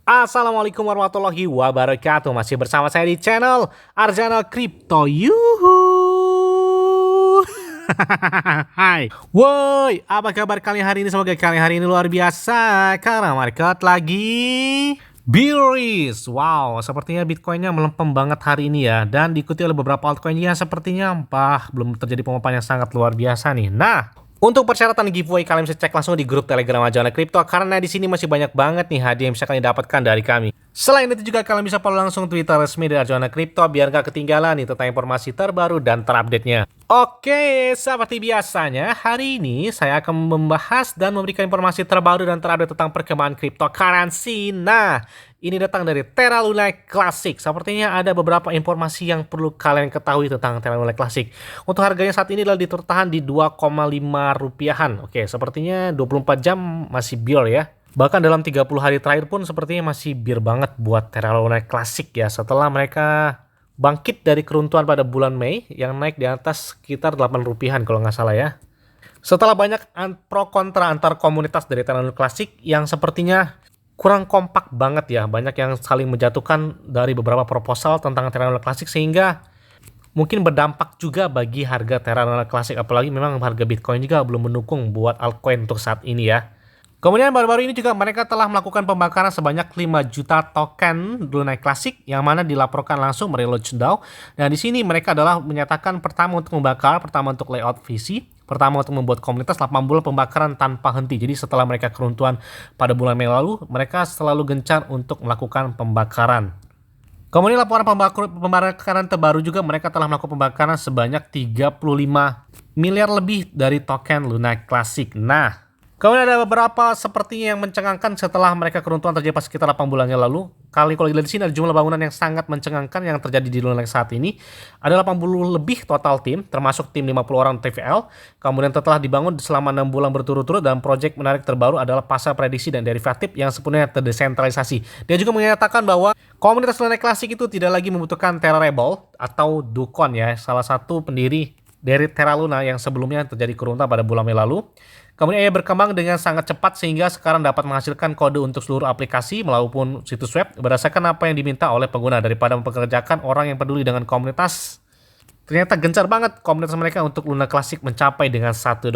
Assalamualaikum warahmatullahi wabarakatuh. Masih bersama saya di channel Arjana Crypto. Yuhu. Hai. Woi, apa kabar kalian hari ini? Semoga kalian hari ini luar biasa karena market lagi bearish. Wow, sepertinya Bitcoinnya melempem banget hari ini ya, dan diikuti oleh beberapa altcoin yang sepertinya belum terjadi penguapan yang sangat luar biasa nih. Nah, untuk persyaratan giveaway kalian bisa cek langsung di grup Telegram Arjana Crypto karena di sini masih banyak banget nih hadiah yang bisa kalian dapatkan dari kami. Selain itu juga kalian bisa follow langsung Twitter resmi dari Arjana Crypto biar gak ketinggalan nih tentang informasi terbaru dan terupdate-nya. Oke, seperti biasanya hari ini saya akan membahas dan memberikan informasi terbaru dan terupdate tentang perkembangan cryptocurrency. Nah, ini datang dari Terra Luna Classic. Sepertinya ada beberapa informasi yang perlu kalian ketahui tentang Terra Luna Classic. Untuk harganya saat ini adalah tertahan di 2,5 rupiahan. Oke, sepertinya 24 jam masih bear ya. Bahkan dalam 30 hari terakhir pun sepertinya masih bear banget buat Terra Luna Classic ya. Setelah mereka bangkit dari keruntuhan pada bulan Mei yang naik di atas sekitar 8 rupiahan kalau nggak salah ya. Setelah banyak pro kontra antar komunitas dari Terra Luna Classic yang sepertinya kurang kompak banget ya, banyak yang saling menjatuhkan dari beberapa proposal tentang Terra Luna Classic sehingga mungkin berdampak juga bagi harga Terra Luna Classic, apalagi memang harga Bitcoin juga belum mendukung buat altcoin untuk saat ini ya. Kemudian baru-baru ini juga mereka telah melakukan pembakaran sebanyak 5 juta token Luna Classic yang mana dilaporkan langsung melalui DAO. Dan di sini mereka adalah menyatakan pertama untuk membakar, pertama untuk layout visi, pertama untuk membuat komunitas 8 bulan pembakaran tanpa henti. Jadi setelah mereka keruntuhan pada bulan Mei lalu, mereka selalu gencar untuk melakukan pembakaran. Kemudian laporan pembakaran terbaru juga mereka telah melakukan pembakaran sebanyak 35 miliar lebih dari token Luna Classic. Nah, kemudian ada beberapa sepertinya yang mencengangkan setelah mereka keruntuhan terjadi pas sekitar 8 bulannya lalu. Kalau dilihat di sini ada jumlah bangunan yang sangat mencengangkan yang terjadi di Luna saat ini. Ada 80 lebih total tim, termasuk tim 50 orang TVL. Kemudian telah dibangun selama 6 bulan berturut-turut dan proyek menarik terbaru adalah pasar prediksi dan derivatif yang sepenuhnya terdesentralisasi. Dia juga menyatakan bahwa komunitas Luna Classic itu tidak lagi membutuhkan Terra Rebel atau Dukon ya, salah satu pendiri dari Terra Luna yang sebelumnya terjadi keruntuhan pada bulan Mei lalu. Kemudian ia berkembang dengan sangat cepat sehingga sekarang dapat menghasilkan kode untuk seluruh aplikasi maupun situs web berdasarkan apa yang diminta oleh pengguna daripada mempekerjakan orang yang peduli dengan komunitas. Ternyata gencar banget komunitas mereka untuk Luna Classic mencapai dengan $1.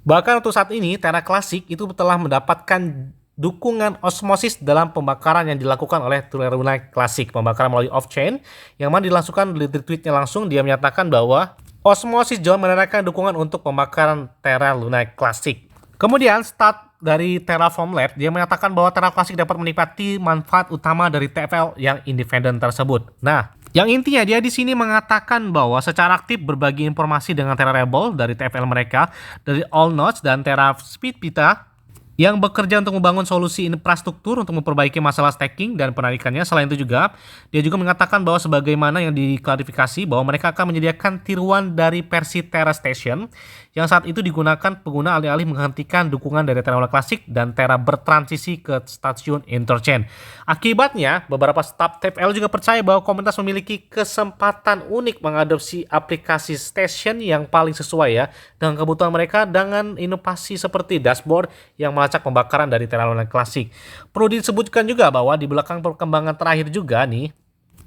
Bahkan untuk saat ini Terra Classic itu telah mendapatkan dukungan osmosis dalam pembakaran yang dilakukan oleh Terra Luna Classic. Pembakaran melalui off-chain yang mana dilangsungkan di tweetnya langsung. Dia menyatakan bahwa Osmosis John menandakan dukungan untuk pembakaran Terra Luna Classic. Kemudian start dari Terraform Lab, dia menyatakan bahwa Terra Classic dapat menikmati manfaat utama dari TFL yang independen tersebut. Nah, yang intinya dia di sini mengatakan bahwa secara aktif berbagi informasi dengan Terra Rebel dari TFL mereka, dari Allnodes dan Terra Speedpita yang bekerja untuk membangun solusi infrastruktur untuk memperbaiki masalah staking dan penarikannya. Selain itu juga, dia juga mengatakan bahwa sebagaimana yang diklarifikasi bahwa mereka akan menyediakan tiruan dari versi Terra Station yang saat itu digunakan pengguna alih-alih menghentikan dukungan dari Terra Luna Classic dan Terra bertransisi ke stasiun interchain. Akibatnya, beberapa staf TFL juga percaya bahwa komunitas memiliki kesempatan unik mengadopsi aplikasi Station yang paling sesuai ya dengan kebutuhan mereka dengan inovasi seperti dashboard yang melacak pembakaran dari Terra Luna Classic. Perlu disebutkan juga bahwa di belakang perkembangan terakhir juga nih,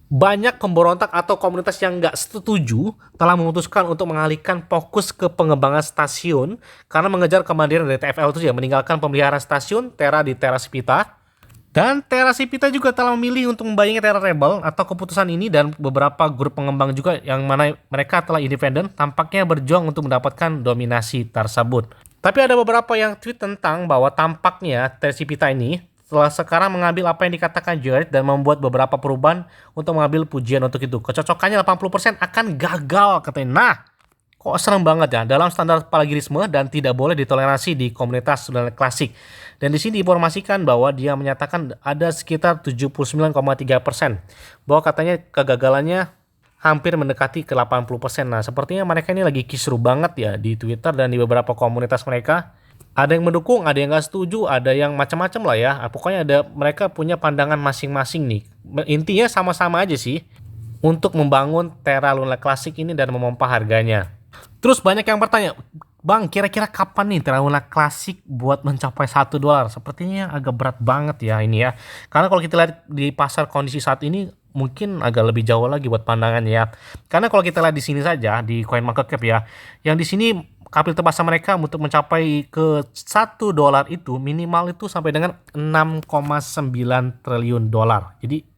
banyak pemberontak atau komunitas yang nggak setuju telah memutuskan untuk mengalihkan fokus ke pengembangan stasiun karena mengejar kemandirian dari TFL itu ya, meninggalkan pemeliharaan stasiun Terra di Terra Spita. Dan Terra Spita juga telah memilih untuk membayangi Terra Rebel atau keputusan ini, dan beberapa grup pengembang juga yang mana mereka telah independen tampaknya berjuang untuk mendapatkan dominasi tersebut. Tapi ada beberapa yang tweet tentang bahwa tampaknya Terra Spita ini setelah sekarang mengambil apa yang dikatakan Jared dan membuat beberapa perubahan untuk mengambil pujian untuk itu. Kecocokannya 80% akan gagal katanya. Nah, kok serem banget ya, dalam standar plagiarisme dan tidak boleh ditoleransi di komunitas Luna Classic. Dan di sini diinformasikan bahwa dia menyatakan ada sekitar 79,3% bahwa katanya kegagalannya hampir mendekati ke 80%. Nah, sepertinya mereka ini lagi kisruh banget ya di Twitter dan di beberapa komunitas mereka. Ada yang mendukung, ada yang nggak setuju, ada yang macam-macam lah ya. Pokoknya mereka punya pandangan masing-masing nih. Intinya sama-sama aja sih untuk membangun Terra Luna Classic ini dan memompa harganya. Terus banyak yang bertanya, Bang, kira-kira kapan nih Terra Luna Classic buat mencapai $1? Sepertinya agak berat banget ya ini ya. Karena kalau kita lihat di pasar kondisi saat ini mungkin agak lebih jauh lagi buat pandangan ya. Karena kalau kita lihat di sini saja di CoinMarketCap ya, yang di sini kapitalitas pasar mereka untuk mencapai ke $1 itu minimal itu sampai dengan 6,9 triliun dolar. Jadi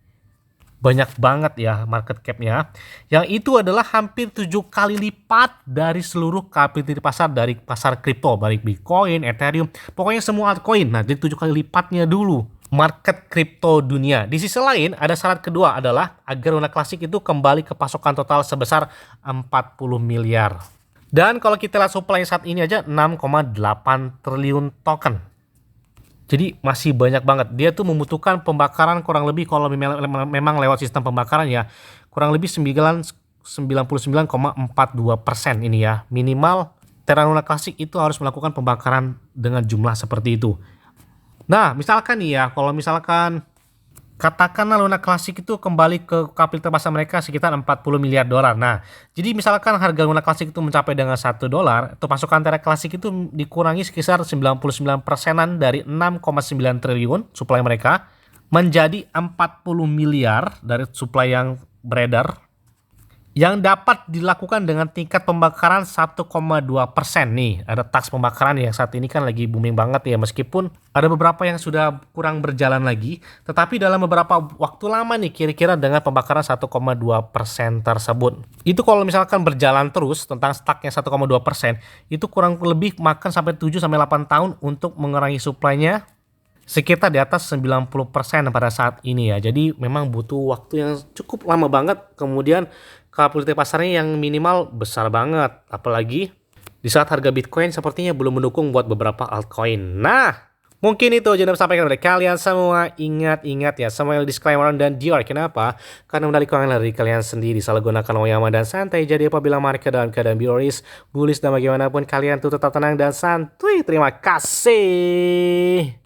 banyak banget ya market cap-nya. Yang itu adalah hampir 7 kali lipat dari seluruh kapitalitas pasar dari pasar kripto, baik Bitcoin, Ethereum, pokoknya semua altcoin. Nah, jadi 7 kali lipatnya dulu market kripto dunia. Di sisi lain, ada syarat kedua adalah agar Luna Classic itu kembali ke pasokan total sebesar 40 miliar. Dan kalau kita lihat supply saat ini aja 6,8 triliun token. Jadi masih banyak banget. Dia tuh membutuhkan pembakaran kurang lebih kalau memang lewat sistem pembakaran ya, kurang lebih 99,42% ini ya. Minimal Terra Luna Classic itu harus melakukan pembakaran dengan jumlah seperti itu. Nah, misalkan nih ya, kalau misalkan katakanlah Luna Classic itu kembali ke kapitalitas pasar mereka sekitar 40 miliar dolar. Nah, jadi misalkan harga Luna Classic itu mencapai dengan $1, atau pasokan Terra Classic itu dikurangi sekitar 99%-an dari 6,9 triliun suplai mereka menjadi 40 miliar dari suplai yang beredar, yang dapat dilakukan dengan tingkat pembakaran 1,2% nih. Ada tax pembakaran yang saat ini kan lagi booming banget ya, meskipun ada beberapa yang sudah kurang berjalan lagi, tetapi dalam beberapa waktu lama nih kira-kira dengan pembakaran 1,2% tersebut. Itu kalau misalkan berjalan terus tentang stucknya 1,2%, itu kurang lebih makan sampai 7-8 tahun untuk mengurangi suplainya sekitar di atas 90% pada saat ini ya. Jadi memang butuh waktu yang cukup lama banget. Kemudian kapasitas pasarnya yang minimal besar banget. Apalagi di saat harga Bitcoin sepertinya belum mendukung buat beberapa altcoin. Nah, mungkin itu aja yang sampaikan dari kalian semua. Ingat ya, semua disclaimer dan Dior. Kenapa? Karena medali keuangan dari kalian sendiri. Salah gunakan uang yang aman dan santai. Jadi apabila market dalam keadaan bullish dan bagaimanapun kalian tuh tetap tenang dan santuy. Terima kasih.